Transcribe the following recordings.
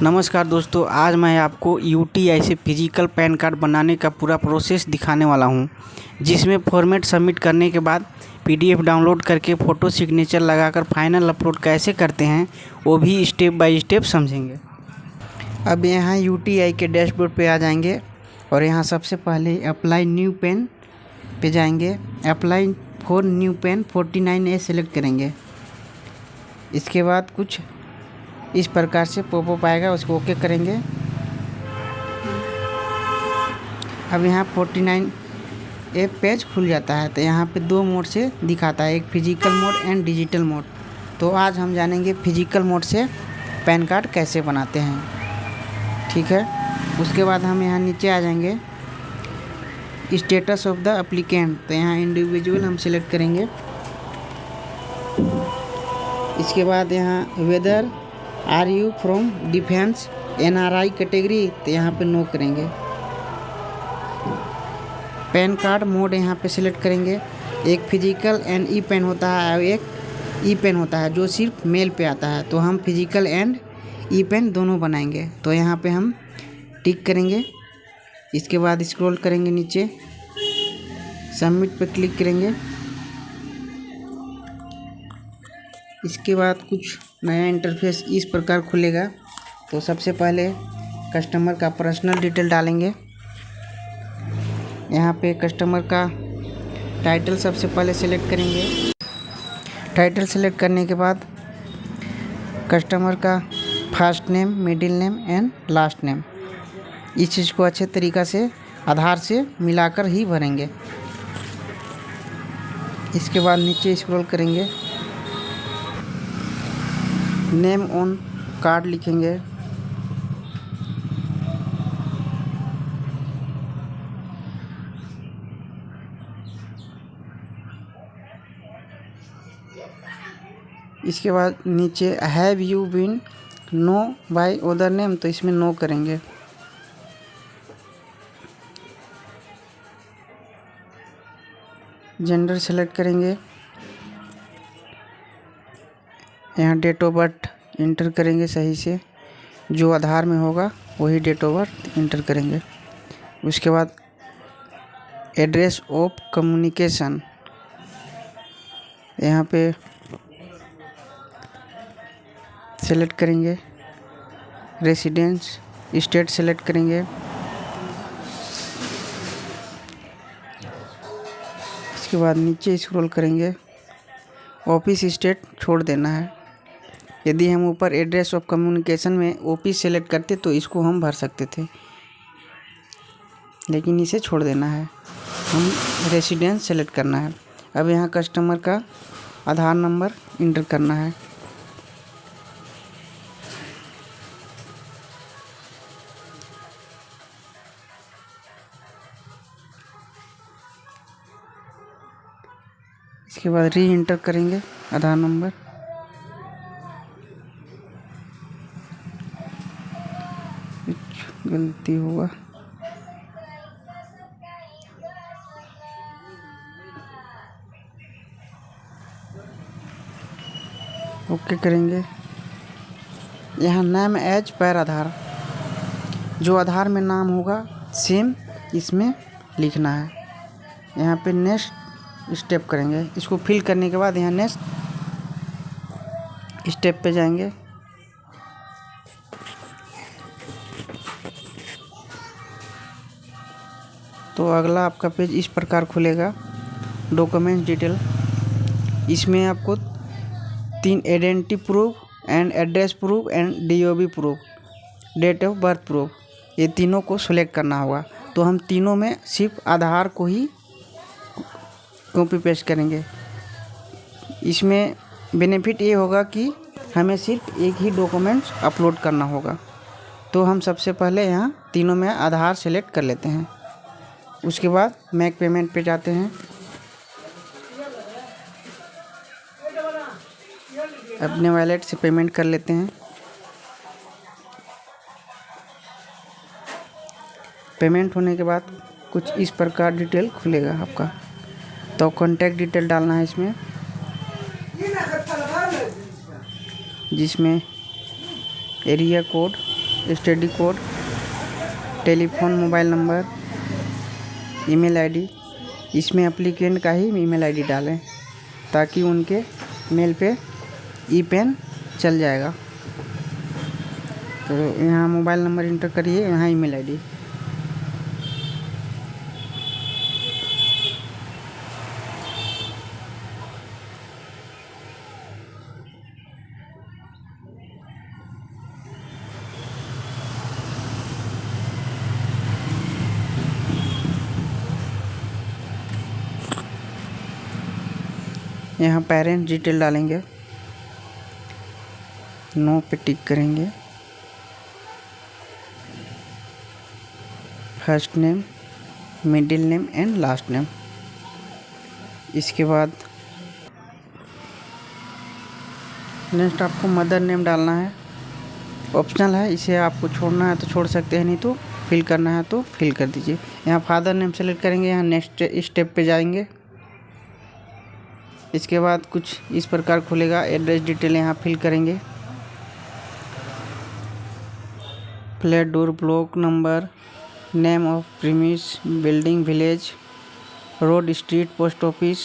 नमस्कार दोस्तों, आज मैं आपको यूटीआई से फिजिकल पैन कार्ड बनाने का पूरा प्रोसेस दिखाने वाला हूं, जिसमें फॉर्मेट सबमिट करने के बाद पीडीएफ डाउनलोड करके फ़ोटो सिग्नेचर लगाकर फाइनल अपलोड कैसे करते हैं वो भी स्टेप बाय स्टेप समझेंगे। अब यहाँ यूटीआई के डैशबोर्ड पे आ जाएंगे और यहाँ सबसे पहले अप्लाई न्यू पेन पे जाएंगे। Apply for new PAN 49A select करेंगे। इसके बाद कुछ इस प्रकार से पॉपअप आएगा, उसको ओके करेंगे। अब यहाँ 49A पेज खुल जाता है। तो यहाँ पे दो मोड से दिखाता है, एक physical mode and digital mode. तो आज हम जानेंगे फिजिकल मोड से पैन कार्ड कैसे बनाते हैं, ठीक है। उसके बाद हम यहाँ नीचे आ जाएंगे, स्टेटस ऑफ द एप्लीकेंट। तो यहाँ इंडिविजुअल हम सिलेक्ट करेंगे। इसके बाद यहाँ whether are you from defence NRI category, तो यहाँ पे नो करेंगे। पैन कार्ड मोड यहाँ पे सिलेक्ट करेंगे। एक फिजिकल एंड ई पेन होता है और एक ई पेन होता है जो सिर्फ मेल पे आता है। तो हम फिजिकल एंड ई पेन दोनों बनाएंगे। तो यहाँ पे हम टिक करेंगे। इसके बाद स्क्रॉल करेंगे नीचे, सबमिट पे क्लिक करेंगे। इसके बाद कुछ नया इंटरफेस इस प्रकार खुलेगा। तो सबसे पहले कस्टमर का पर्सनल डिटेल डालेंगे। यहाँ पे कस्टमर का टाइटल सबसे पहले सेलेक्ट करेंगे। टाइटल सेलेक्ट करने के बाद कस्टमर का first name, middle name and last name, इस चीज़ को अच्छे तरीक़ा से आधार से मिलाकर ही भरेंगे। इसके बाद नीचे स्क्रॉल करेंगे, नेम ऑन कार्ड लिखेंगे। इसके बाद नीचे have you been known by other name, तो इसमें नो करेंगे। जेंडर सेलेक्ट करेंगे। यहाँ डेट ऑफ बर्थ इंटर करेंगे सही से, जो आधार में होगा वही डेट ऑफ बर्थ इंटर करेंगे। उसके बाद एड्रेस ऑफ कम्युनिकेशन, यहाँ पे सेलेक्ट करेंगे। रेसिडेंस स्टेट सेलेक्ट करेंगे। इसके बाद नीचे स्क्रॉल करेंगे, ऑफिस स्टेट छोड़ देना है। यदि हम ऊपर एड्रेस ऑफ कम्युनिकेशन में ऑफिस सेलेक्ट करते तो इसको हम भर सकते थे, लेकिन इसे छोड़ देना है। हम रेसिडेंस सेलेक्ट करना है। अब यहाँ कस्टमर का आधार नंबर इंटर करना है। इसके बाद री इंटर करेंगे आधार नंबर। गलती हुआ, ओके करेंगे। यहाँ नेम एज पर आधार, जो आधार में नाम होगा सेम इसमें लिखना है। यहाँ पे नेक्स्ट स्टेप करेंगे। इसको फिल करने के बाद यहाँ नेक्स्ट स्टेप पे जाएंगे। तो अगला आपका पेज इस प्रकार खुलेगा, डॉक्यूमेंट डिटेल। इसमें आपको 3 identity proof and address proof and DOB proof, date of birth proof, ये तीनों को सिलेक्ट करना होगा। तो हम तीनों में सिर्फ आधार को ही कॉपी पेस्ट करेंगे। इसमें बेनिफिट ये होगा कि हमें सिर्फ एक ही डॉक्यूमेंट्स अपलोड करना होगा। तो हम सबसे पहले यहाँ तीनों में आधार सेलेक्ट कर लेते हैं। उसके बाद मेक पेमेंट पे जाते हैं। अपने वॉलेट से पेमेंट कर लेते हैं। पेमेंट होने के बाद कुछ इस प्रकार डिटेल खुलेगा आपका। तो कॉन्टैक्ट डिटेल डालना है इसमें, जिसमें area code, study code, telephone mobile number, email ID. इसमें एप्लीकेंट का ही ईमेल आईडी डालें ताकि उनके मेल पे ई पेन चल जाएगा। तो यहाँ मोबाइल नंबर इंटर करिए, यहाँ ईमेल आईडी। यहाँ पेरेंट्स डिटेल डालेंगे, नो पे टिक करेंगे, first name, middle name and last name. इसके बाद नेक्स्ट आपको मदर नेम डालना है, ऑप्शनल है, इसे आपको छोड़ना है तो छोड़ सकते हैं, नहीं तो फिल करना है तो फिल कर दीजिए। यहाँ फादर नेम सेलेक्ट करेंगे, यहाँ नेक्स्ट स्टेप पे जाएंगे। इसके बाद कुछ इस प्रकार खुलेगा, एड्रेस डिटेल यहाँ फिल करेंगे, flat door, block number, name of premise, building, village, road, street, post office,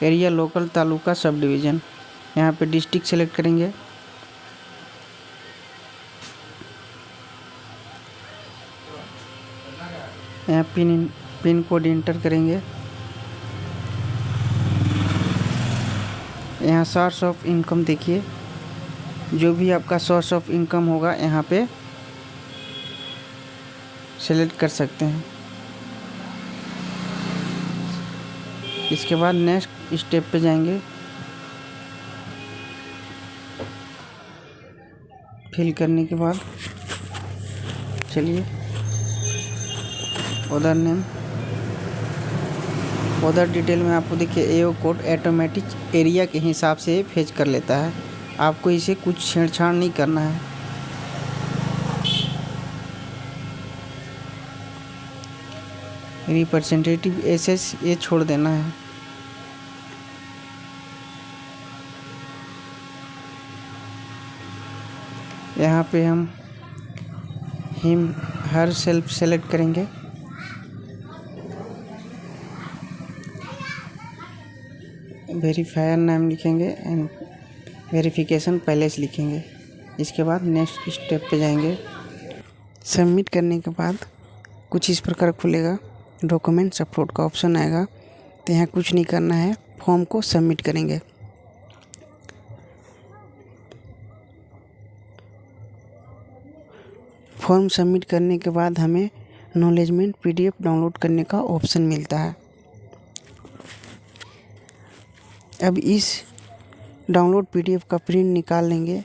area, local, taluka, sub division. यहाँ पे डिस्ट्रिक्ट सेलेक्ट करेंगे, यहाँ पिन कोड इंटर करेंगे। यहाँ सोर्स ऑफ इनकम देखिए, जो भी आपका सोर्स ऑफ इनकम होगा यहाँ पे सेलेक्ट कर सकते हैं। इसके बाद नेक्स्ट स्टेप पे जाएंगे, फिल करने के बाद चलिए उधर नेम, उधर डिटेल में आपको देखिए एओ कोड ऑटोमेटिक एरिया के हिसाब से फेच कर लेता है, आपको इसे कुछ छेड़छाड़ नहीं करना है। रिप्रेजेंटेटिव एसएस ये छोड़ देना है। यहाँ पे हम हिम हर सेल्फ सेलेक्ट करेंगे, वेरीफायर नाम लिखेंगे एंड वेरिफिकेशन पैलेस लिखेंगे। इसके बाद नेक्स्ट स्टेप पे जाएंगे। सबमिट करने के बाद कुछ इस प्रकार खुलेगा, डॉक्यूमेंट्स अपलोड का ऑप्शन आएगा। तो यहाँ कुछ नहीं करना है, फॉर्म को सबमिट करेंगे। फॉर्म सबमिट करने के बाद हमें एक्नॉलेजमेंट पीडीएफ डाउनलोड करने का ऑप्शन मिलता है। अब इस डाउनलोड पीडीएफ का प्रिंट निकाल लेंगे।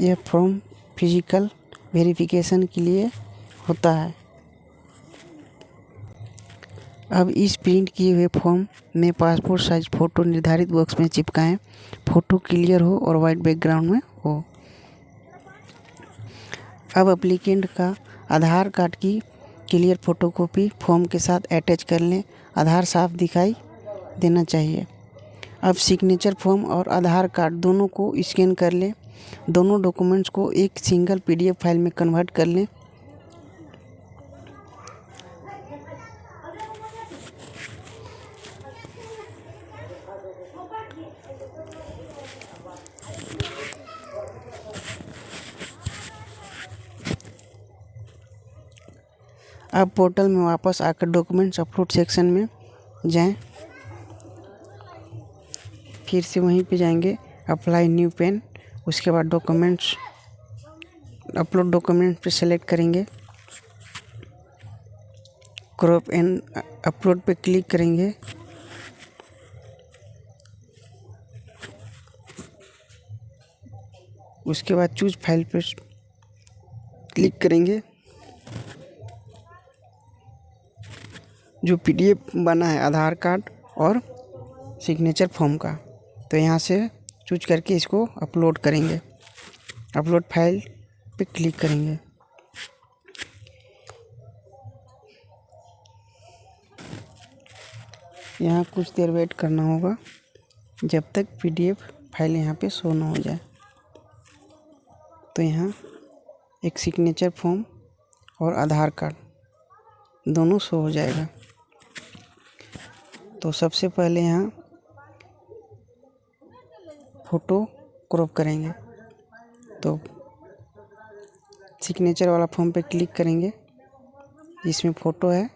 यह फॉर्म फिजिकल वेरिफिकेशन के लिए होता है। अब इस प्रिंट किए हुए फॉर्म में पासपोर्ट साइज फ़ोटो निर्धारित बॉक्स में चिपकाएं, फ़ोटो क्लियर हो और वाइट बैकग्राउंड में हो। अब एप्लीकेंट का आधार कार्ड की क्लियर फ़ोटोकॉपी फॉर्म के साथ अटैच कर लें, आधार साफ दिखाई देना चाहिए। अब सिग्नेचर फॉर्म और आधार कार्ड दोनों को स्कैन कर लें, दोनों डॉक्यूमेंट्स को एक सिंगल पीडीएफ फाइल में कन्वर्ट कर लें। अब पोर्टल में वापस आकर डॉक्यूमेंट्स अपलोड सेक्शन में जाएं, फिर से वहीं पे जाएंगे, अप्लाई न्यू पेन। उसके बाद डॉक्यूमेंट्स अपलोड डॉक्यूमेंट पे सेलेक्ट करेंगे, क्रॉप एंड अपलोड पे क्लिक करेंगे। उसके बाद चूज फाइल पे क्लिक करेंगे। जो पीडीएफ बना है आधार कार्ड और सिग्नेचर फॉर्म का, तो यहाँ से चूज करके इसको अपलोड करेंगे। अपलोड फाइल पे क्लिक करेंगे। यहाँ कुछ देर वेट करना होगा जब तक पीडीएफ फाइल यहाँ पे शो ना हो जाए। तो यहाँ एक सिग्नेचर फॉर्म और आधार कार्ड दोनों शो हो जाएगा। तो सबसे पहले यहाँ फ़ोटो क्रॉप करेंगे। तो सिग्नेचर वाला फॉर्म पे क्लिक करेंगे जिसमें फ़ोटो है।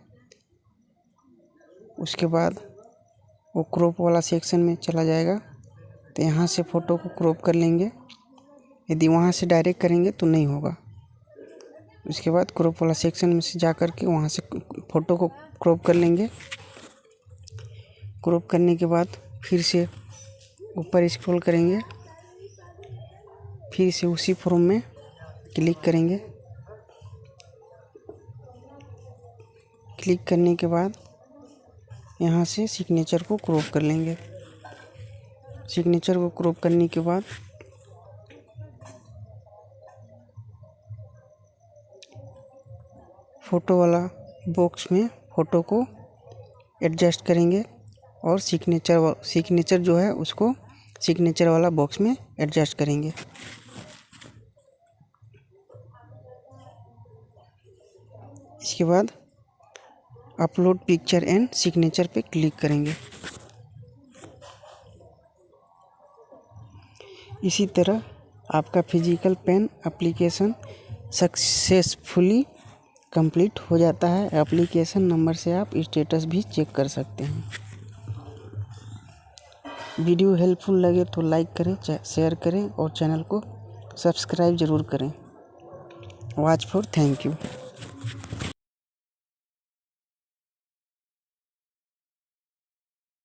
उसके बाद वो क्रॉप वाला सेक्शन में चला जाएगा। तो यहाँ से फ़ोटो को क्रॉप कर लेंगे। यदि वहाँ से डायरेक्ट करेंगे तो नहीं होगा। उसके बाद क्रॉप वाला सेक्शन में से जा कर के वहाँ से फ़ोटो को क्रॉप कर लेंगे। क्रॉप करने के बाद फिर से ऊपर स्क्रॉल करेंगे, फिर से उसी फॉर्म में क्लिक करेंगे। क्लिक करने के बाद यहाँ से सिग्नेचर को क्रॉप कर लेंगे। सिग्नेचर को क्रॉप करने के बाद फ़ोटो वाला बॉक्स में फ़ोटो को एडजस्ट करेंगे और सिग्नेचर जो है उसको सिग्नेचर वाला बॉक्स में एडजस्ट करेंगे। इसके बाद अपलोड पिक्चर एंड सिग्नेचर पे क्लिक करेंगे। इसी तरह आपका physical pain application successfully complete हो जाता है। एप्लीकेशन नंबर से आप स्टेटस भी चेक कर सकते हैं। वीडियो हेल्पफुल लगे तो लाइक करें, शेयर करें और चैनल को सब्सक्राइब ज़रूर करें। Watch for thank you.